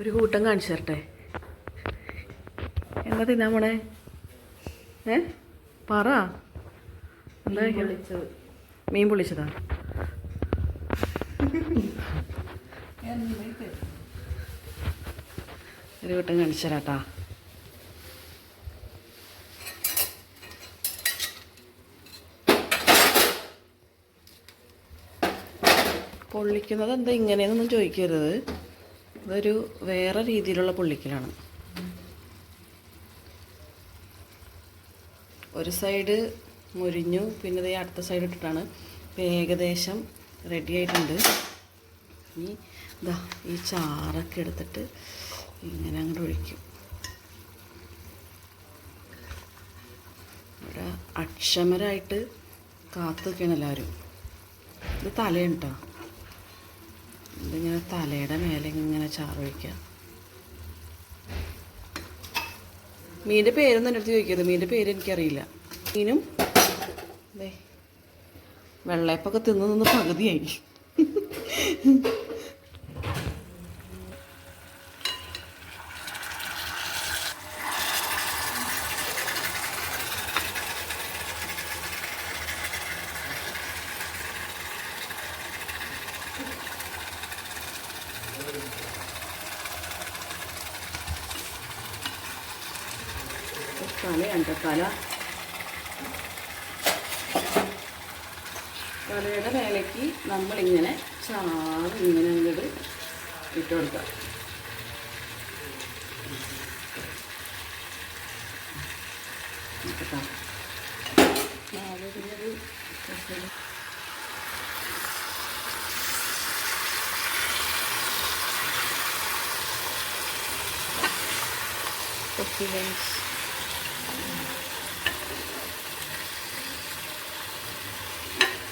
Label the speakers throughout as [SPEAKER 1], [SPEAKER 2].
[SPEAKER 1] ഒരു കൂട്ടം കാണിച്ചു തരട്ടെ. എന്താ തിന്നാൻ പോണേ? പറ. എന്താ
[SPEAKER 2] പൊള്ളിച്ചത്?
[SPEAKER 1] മീൻ പൊള്ളിച്ചതാ? ഒരു കൂട്ടം കാണിച്ചു തരാട്ടാ. പൊള്ളിക്കുന്നത് എന്താ ഇങ്ങനെയെന്നൊന്നും ചോദിക്കരുത്. ഇതൊരു വേറെ രീതിയിലുള്ള പൊള്ളിക്കലാണ്. ഒരു സൈഡ് മുരിഞ്ഞു, പിന്നെ ഇത് അടുത്ത സൈഡ് ഇട്ടിട്ടാണ്. ഇപ്പം ഏകദേശം റെഡി ആയിട്ടുണ്ട്. ഇനി ഇതാ ഈ ചാറൊക്കെ എടുത്തിട്ട് ഇങ്ങനെ അങ്ങോട്ട് ഒഴിക്കും. ഇവിടെ അക്ഷമരായിട്ട് കാത്തു നിൽക്കണം എല്ലാവരും. ഇത് തലയാണ് കേട്ടോ. ഇതിങ്ങനെ തലയുടെ മേലെ ഇങ്ങനെ ചാറൊഴിക്കുക. മീനിൻ്റെ പേരൊന്നും എൻ്റെ അടുത്ത് ചോദിക്കരുത്. മീനിൻ്റെ പേര് എനിക്കറിയില്ല. മീനും വെള്ളയപ്പൊക്കെ തിന്ന് പകുതിയായി. തലയുണ്ട്. തലയുടെ മേലേക്ക് നമ്മളിങ്ങനെ ചാറ് ഇങ്ങനെ അങ്ങോട്ട് ഇട്ട് കൊടുക്കാം.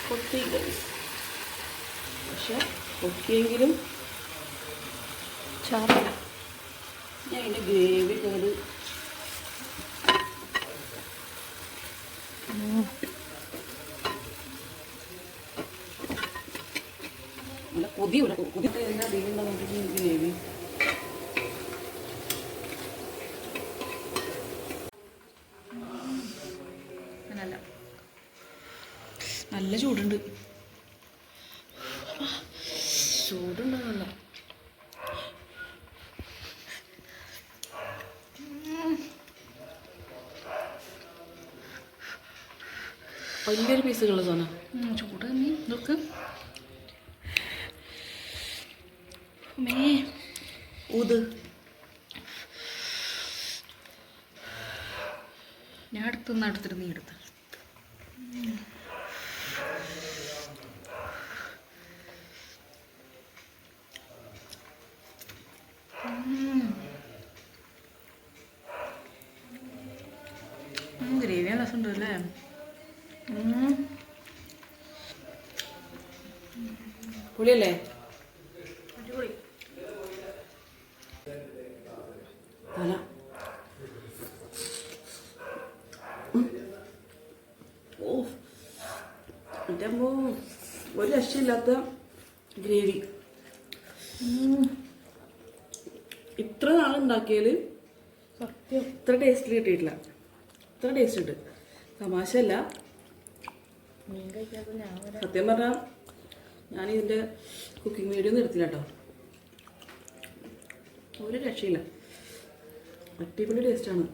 [SPEAKER 1] കൊത്തി ഗൈസ്. പക്ഷെ കൊത്തിയെങ്കിലും ചാറില്ല. ഞാൻ അതിൻ്റെ ഗ്രേവി കേട് നല്ല കൊതി എന്താ അധികം ഗ്രേവി. നല്ല ചൂടുണ്ട്. ചൂടുണ്ടല്ല. വലിയൊരു പീസുകൾ തോന്നാ. ചൂട് മീൻ നോക്ക്. ഊത്. ഞാൻ എടുത്തിട്ട് നീ എടുത്ത. ഗ്രേവി നല്ല രസമുണ്ട് അല്ലേ? പുളിയല്ലേ? അടിപൊളി. തല ഒരു രക്ഷയില്ലാത്ത ഗ്രേവി. ഇത്ര നാളുണ്ടാക്കിയാൽ സത്യം ഇത്ര ടേസ്റ്റിൽ കിട്ടിയിട്ടില്ല. ഇത്ര ടേസ്റ്റ് ഉണ്ട്. തമാശയല്ല. സത്യം പറഞ്ഞാൽ ഞാനിതിൻ്റെ കുക്കിംഗ് വീഡിയോ നിർത്തില്ല കേട്ടോ. ഒരു രക്ഷയില്ല. അടിപൊളി ടേസ്റ്റാണ്.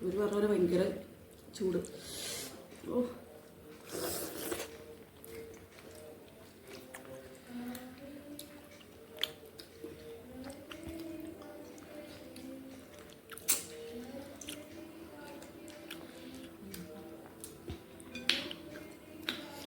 [SPEAKER 1] ഒരു പറഞ്ഞ പോലെ ഭയങ്കര ചൂട്. ഓ